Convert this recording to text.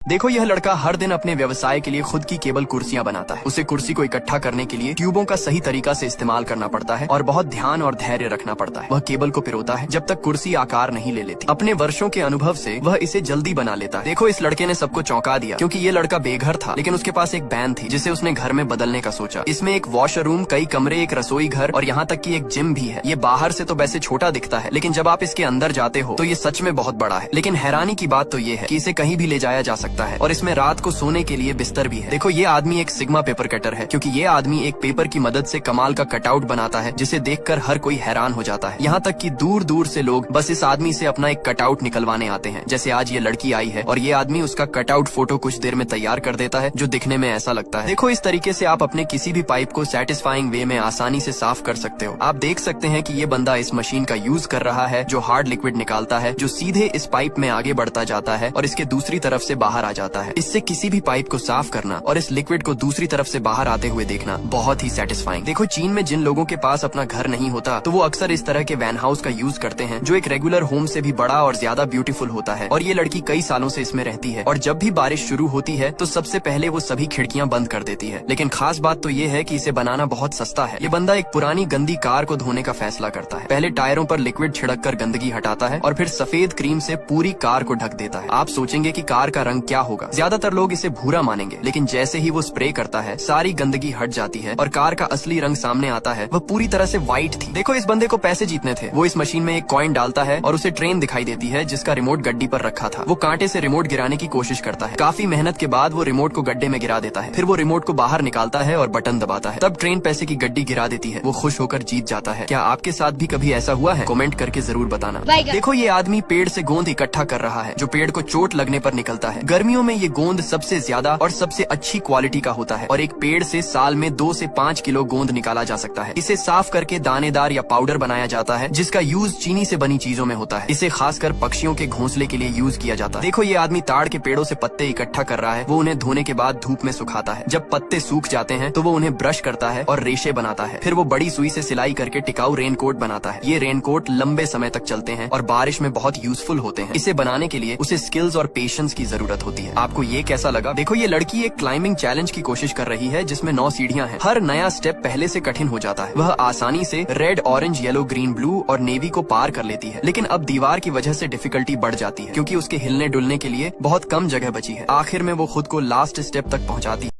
देखो यह लड़का हर दिन अपने व्यवसाय के लिए खुद की केबल कुर्सियां बनाता है। उसे कुर्सी को इकट्ठा करने के लिए ट्यूबों का सही तरीका से इस्तेमाल करना पड़ता है और बहुत ध्यान और धैर्य रखना पड़ता है। वह केबल को पिरोता है जब तक कुर्सी आकार नहीं ले लेती। अपने वर्षों के अनुभव से वह इसे जल्दी बना लेता है। देखो इस लड़के ने सबको चौंका दिया, क्योंकि ये लड़का बेघर था लेकिन उसके पास एक वैन थी जिसे उसने घर में बदलने का सोचा। इसमें एक वॉशर रूम, कई कमरे, एक रसोई घर और यहाँ तक कि एक जिम भी है। ये बाहर से तो वैसे छोटा दिखता है, लेकिन जब आप इसके अंदर जाते हो तो ये सच में बहुत बड़ा है। लेकिन हैरानी की बात तो ये है कि इसे कहीं भी ले जाया जा सकता है और इसमें रात को सोने के लिए बिस्तर भी है। देखो ये आदमी एक सिग्मा पेपर कटर है, क्योंकि ये आदमी एक पेपर की मदद से कमाल का कटआउट बनाता है जिसे देखकर हर कोई हैरान हो जाता है। यहाँ तक कि दूर दूर से लोग बस इस आदमी से अपना एक कटआउट निकलवाने आते हैं। जैसे आज ये लड़की आई है और ये आदमी उसका कटआउट फोटो कुछ देर में तैयार कर देता है, जो दिखने में ऐसा लगता है। देखो इस तरीके से आप अपने किसी भी पाइप को सेटिस्फाइंग वे में आसानी से साफ कर सकते हो। आप देख सकते हैं कि ये बंदा इस मशीन का यूज कर रहा है जो हार्ड लिक्विड निकालता है, जो सीधे इस पाइप में आगे बढ़ता जाता है और इसके दूसरी तरफ से बाहर आ जाता है। इससे किसी भी पाइप को साफ करना और इस लिक्विड को दूसरी तरफ से बाहर आते हुए देखना बहुत ही सेटिस्फाइंग। देखो चीन में जिन लोगों के पास अपना घर नहीं होता तो वो अक्सर इस तरह के वैन हाउस का यूज करते हैं, जो एक रेगुलर होम से भी बड़ा और ज्यादा ब्यूटीफुल होता है। और ये लड़की कई सालों से इसमें रहती है और जब भी बारिश शुरू होती है तो सबसे पहले वो सभी खिड़कियां बंद कर देती है। लेकिन खास बात तो ये है कि इसे बनाना बहुत सस्ता है। ये बंदा एक पुरानी गंदी कार को धोने का फैसला करता है। पहले टायरों पर लिक्विड छिड़क कर गंदगी हटाता है और फिर सफेद क्रीम से पूरी कार को ढक देता है। आप सोचेंगे कि कार का रंग क्या होगा। ज्यादातर लोग इसे भूरा मानेंगे, लेकिन जैसे ही वो स्प्रे करता है सारी गंदगी हट जाती है और कार का असली रंग सामने आता है। वह पूरी तरह से व्हाइट थी। देखो इस बंदे को पैसे जीतने थे। वो इस मशीन में एक कॉइन डालता है और उसे ट्रेन दिखाई देती है जिसका रिमोट गड्डी पर रखा था। वो कांटे से रिमोट गिराने की कोशिश करता है। काफी मेहनत के बाद वो रिमोट को गड्ढे में गिरा देता है। फिर वो रिमोट को बाहर निकालता है और बटन दबाता है। तब ट्रेन पैसे की गड्डी गिरा देती है। वो खुश होकर जीत जाता है। क्या आपके साथ भी कभी ऐसा हुआ है? कमेंट करके जरूर बताना। देखो ये आदमी पेड़ से गोंद इकट्ठा कर रहा है जो पेड़ को चोट लगने पर निकलता है। गर्मियों में ये गोंद सबसे ज्यादा और सबसे अच्छी क्वालिटी का होता है और एक पेड़ से साल में 2 से 5 किलो गोंद निकाला जा सकता है। इसे साफ करके दानेदार या पाउडर बनाया जाता है जिसका यूज चीनी से बनी चीजों में होता है। इसे खासकर पक्षियों के घोंसले के लिए यूज किया जाता है। देखो ये आदमी ताड़ के पेड़ों से पत्ते इकट्ठा कर रहा है। वो उन्हें धोने के बाद धूप में सुखाता है। जब पत्ते सूख जाते हैं तो वो उन्हें ब्रश करता है और रेशे बनाता है। फिर वो बड़ी सुई से सिलाई करके टिकाऊ रेनकोट बनाता है। ये रेनकोट लंबे समय तक चलते हैं और बारिश में बहुत यूजफुल होते हैं। इसे बनाने के लिए उसे स्किल्स और पेशेंस की जरूरत होती है। आपको ये कैसा लगा? देखो ये लड़की एक क्लाइंबिंग चैलेंज की कोशिश कर रही है जिसमें 9 सीढ़ियां हैं। हर नया स्टेप पहले से कठिन हो जाता है। वह आसानी से red, orange, yellow, green, blue और नेवी को पार कर लेती है, लेकिन अब दीवार की वजह से डिफिकल्टी बढ़ जाती है क्योंकि उसके हिलने डुलने के लिए बहुत कम जगह बची है। आखिर में वो खुद को लास्ट स्टेप तक पहुंचाती है।